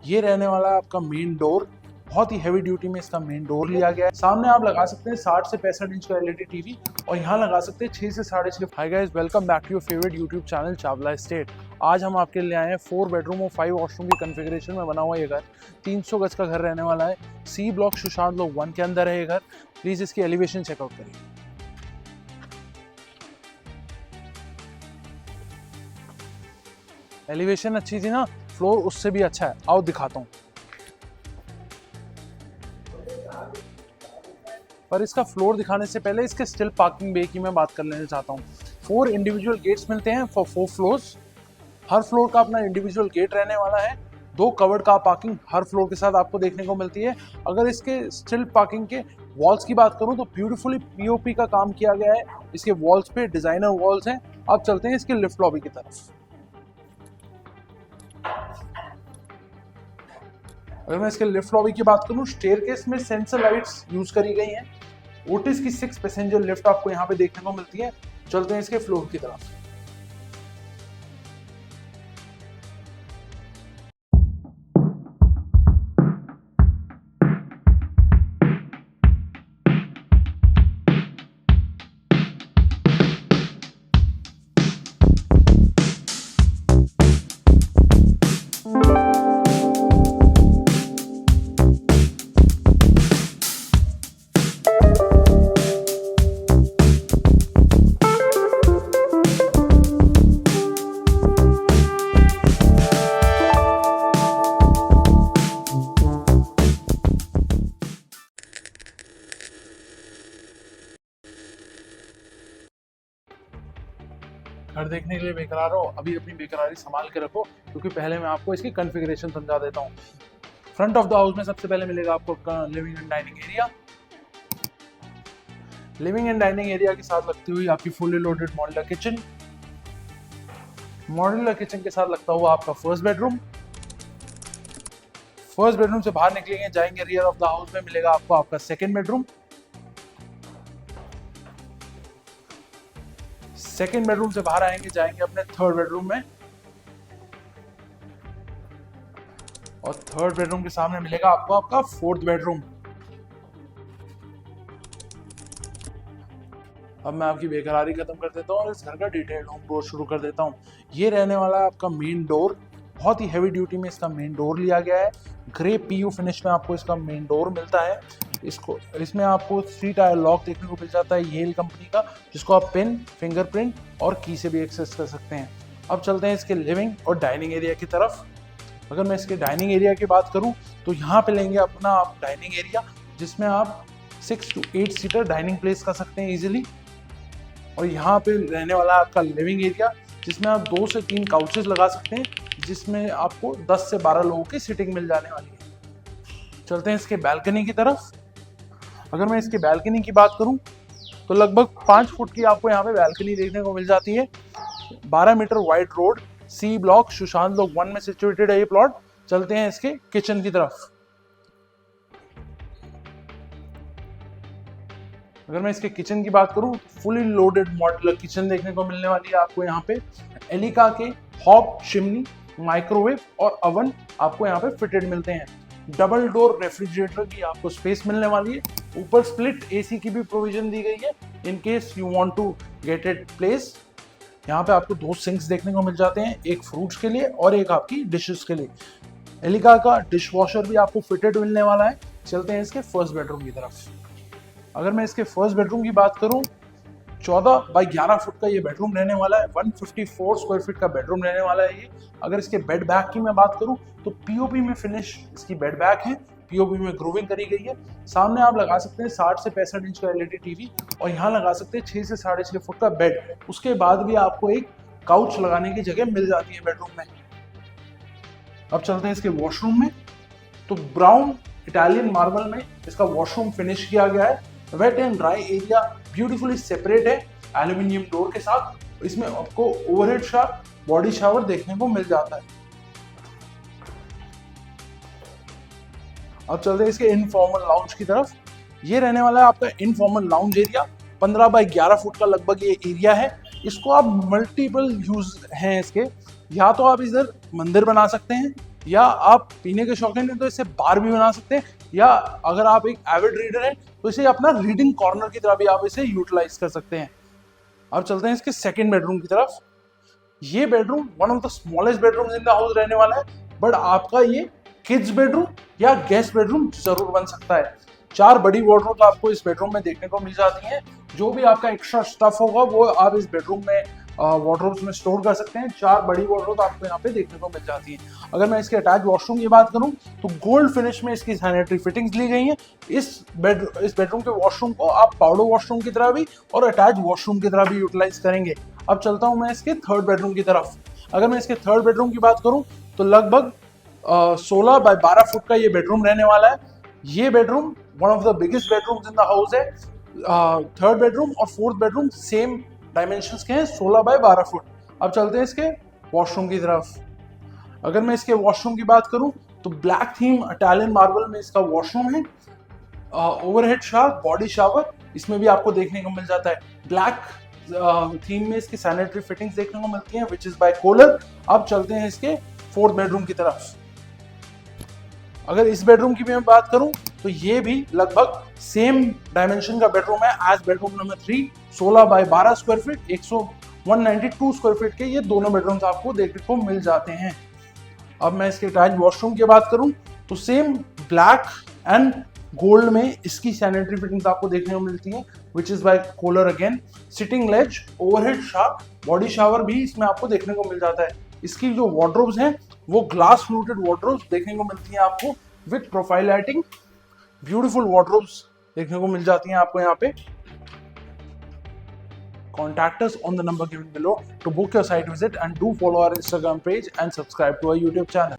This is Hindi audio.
ये रहने वाला है आपका मेन डोर। बहुत ही हैवी ड्यूटी में इसका मेन डोर लिया गया है। सामने आप लगा सकते हैं 60 से 65 इंच का एलईडी टीवी और यहाँ लगा सकते हैं 6 से 6.5। Hi guys, welcome back to your favourite YouTube channel Chawla estate. आज हम आपके लिए आए हैं 4 बेडरूम और 5 वॉशरूम की कॉन्फ़िगरेशन में बना हुआ ये घर। 300 गज का घर रहने वाला है। सी ब्लॉक सुशांत लोक 1 के अंदर है ये घर। प्लीज इसकी एलिवेशन चेकआउट करिए। एलिवेशन अच्छी थी ना, फ्लोर उससे भी अच्छा है। आओ दिखाता हूँ। पर इसका फ्लोर दिखाने से पहले इसके स्टिल पार्किंग बे की मैं बात कर लेना चाहता हूँ। 4 इंडिविजुअल गेट्स मिलते हैं फॉर 4 फ्लोर्स। हर फ्लोर का अपना इंडिविजुअल गेट रहने वाला है। 2 कवर्ड कार पार्किंग हर फ्लोर के साथ आपको देखने को मिलती है। अगर इसके स्टिल पार्किंग के वॉल्स की बात करूं तो ब्यूटीफुली पीओपी का काम किया गया है। इसके वॉल्स पे डिजाइनर वॉल्स हैं। अब चलते हैं इसके लिफ्ट लॉबी की तरफ। अगर मैं इसके लिफ्ट लॉबी की बात करूं, स्टेयरकेस में सेंसर लाइट्स यूज करी गई हैं। ओटिस की 6 पैसेंजर लिफ्ट आपको यहाँ पे देखने को मिलती है। चलते हैं इसके फ्लोर की तरफ। घर देखने के लिए बेकरार हो, अभी अपनी बेकरारी संभाल के रखो, क्योंकि पहले मैं आपको इसकी कॉन्फ़िगरेशन समझा देता हूँ। फ्रंट ऑफ द हाउस में सबसे पहले मिलेगा आपको living and dining area. Living and dining area के साथ लगती हुई आपकी fully loaded modular kitchen. Modular kitchen के साथ लगता हुआ आपका फर्स्ट बेडरूम। फर्स्ट बेडरूम से बाहर निकलेंगे, जाएंगे रियर ऑफ द हाउस में मिलेगा आपको आपका सेकेंड बेडरूम। सेकेंड बेडरूम से बाहर आएंगे, जाएंगे अपने थर्ड बेडरूम में और थर्ड बेडरूम के सामने मिलेगा आपको आपका फोर्थ बेडरूम। अब मैं आपकी बेकरारी खत्म कर देता हूँ और इस घर का डिटेल्ड होम टूर शुरू कर देता हूँ। ये रहने वाला है आपका मेन डोर। बहुत ही हैवी ड्यूटी में इसका मेन डोर लिया गया है। ग्रे पीयू फिनिश में आपको इसका मेन डोर मिलता है। इसमें आपको 3 टायर लॉक देखने को मिल जाता है येल कंपनी का, जिसको आप पिन, फिंगरप्रिंट और की से भी एक्सेस कर सकते हैं। अब चलते हैं इसके लिविंग और डाइनिंग एरिया की तरफ। अगर मैं इसके डाइनिंग एरिया की बात करूं तो यहाँ पे लेंगे अपना आप डाइनिंग एरिया, जिसमें आप 6 to 8 सीटर डाइनिंग प्लेस कर सकते हैं इजीली। और यहाँ पे रहने वाला है आपका लिविंग एरिया, जिसमें आप 2 से 3 काउचेस लगा सकते हैं, जिसमें आपको 10 से 12 लोगों की सीटिंग मिल जाने वाली है। चलते हैं इसके बैल्कनी की तरफ। अगर मैं इसकी बैल्कनी की बात करूं तो लगभग 5 फुट की आपको यहाँ पे बैल्कनी देखने को मिल जाती है। 12 metre wide road, C block Sushant Lok 1 में सिचुएटेड है ये प्लॉट। चलते हैं इसके किचन की तरफ। अगर मैं इसके किचन की बात करूं तो फुली लोडेड मॉड्यूलर किचन देखने को मिलने वाली है आपको यहाँ पे। एलिका के हॉब, चिमनी, माइक्रोवेव और ओवन आपको यहाँ पे फिटेड मिलते हैं। डबल डोर रेफ्रिजरेटर की आपको स्पेस मिलने वाली है। ऊपर स्प्लिट एसी की भी प्रोविजन दी गई है in case you want to get it place. यहाँ पे आपको 2 सिंक्स देखने को मिल जाते हैं, एक फ्रूट्स के लिए और एक आपकी डिशेस के लिए। एलिका का डिश वॉशर भी आपको फिटेड मिलने वाला है। चलते हैं इसके फर्स्ट बेडरूम की तरफ। अगर मैं इसके फर्स्ट बेडरूम की बात करूं, 14 बाई 11 फुट का ये बेडरूम रहने वाला है। 154 स्क्वायर फीट का बेडरूम रहने वाला है ये। अगर इसके बेड बैग की मैं बात करूं तो पीओपी में फिनिश इसकी बेड बैग है। पीओपी में ग्रूविंग करी गई है। सामने आप लगा सकते हैं 60 से 65 इंच का एलईडी टीवी और यहाँ लगा सकते हैं 6 से 6.5 फुट का बेड। उसके बाद भी आपको एक काउच लगाने की जगह मिल जाती है बेडरूम में। अब चलते हैं इसके वॉशरूम में। तो ब्राउन इटालियन मार्बल में इसका वॉशरूम फिनिश किया गया है। Wet and dry area beautifully separate है एल्यूमिनियम डोर के साथ। इसमें आपको ओवरहेड शावर, बॉडी शावर देखने को मिल जाता है। अब चलते हैं इसके इनफॉर्मल लाउंज की तरफ। ये रहने वाला है आपका informal lounge area. 15 by 11 foot का लगभग ये एरिया है। इसको आप मल्टीपल यूज हैं इसके। या तो आप इधर मंदिर बना सकते हैं, या आप पीने के शौकीन हैं तो इसे बार भी बना सकते हैं, या अगर आप एक एविड रीडर हैं तो इसे अपना रीडिंग कॉर्नर की तरह भी आप इसे यूटिलाइज कर सकते हैं। अब चलते हैं इसके सेकंड बेडरूम की तरफ। ये bedroom one of the smallest bedroom in the house रहने वाला है, बट आपका ये किड्स बेडरूम या गेस्ट बेडरूम जरूर बन सकता है। 4 बड़ी वार्डरोब आपको इस बेडरूम में देखने को मिल जाती हैं। जो भी आपका एक्स्ट्रा स्टफ होगा वो आप इस बेडरूम में वार्डरोब्स में स्टोर कर सकते हैं। 4 बड़ी वार्डरोब आपको यहाँ पे देखने को मिल जाती हैं। अगर मैं इसके अटैच वॉशरूम की बात करूँ तो गोल्ड फिनिश में इसकी सैनिटरी फिटिंग्स ली गई हैं। इस बेडरूम के वॉशरूम को आप पाउडर वॉशरूम की तरह भी और अटैच वॉशरूम की तरह भी यूटिलाइज करेंगे। अब चलता हूँ मैं इसके थर्ड बेडरूम की तरफ। अगर मैं इसके थर्ड बेडरूम की बात करूँ तो लगभग 16 बाय 12 फुट का ये बेडरूम रहने वाला है। ये bedroom one of the biggest bedrooms in the house है। थर्ड बेडरूम और फोर्थ बेडरूम सेम डायमेंशंस के हैं, 16 बाय 12 फुट। अब चलते हैं इसके वॉशरूम की तरफ। अगर मैं इसके वॉशरूम की बात करूं तो ब्लैक थीम इटालियन मार्बल में इसका वॉशरूम है। ओवरहेड शावर, बॉडी शावर इसमें भी आपको देखने को मिल जाता है। ब्लैक थीम में इसकी सैनिटरी फिटिंग्स देखने को मिलती हैं विच इज बाय कोलर। अब चलते हैं इसके फोर्थ बेडरूम की तरफ। अगर इस बेडरूम की भी मैं बात करूं तो ये भी लगभग सेम डायमेंशन का बेडरूम है as bedroom number 3। 16 by 12 square feet, 192 square feet के ये दोनों बेडरूम्स आपको देखने को मिल जाते हैं। अब मैं इसके अटैच वॉशरूम की बात करूं तो सेम ब्लैक एंड गोल्ड में इसकी सैनिटरी फिटिंग्स आपको देखने को मिलती हैं which is bicolour again. Sitting ledge, overhead shower, body shower भी इसमें आपको देखने को मिल जाता है। इसकी जो वार्डरोब्स हैं वो ग्लास फ्लूटेड वार्डरोब्स देखने को मिलती हैं आपको with profile lighting. Beautiful wardrobes देखने को मिल जाती हैं आपको यहाँ पे। Contact us on the number given below to book your site visit, and do follow our Instagram page and subscribe to our YouTube channel.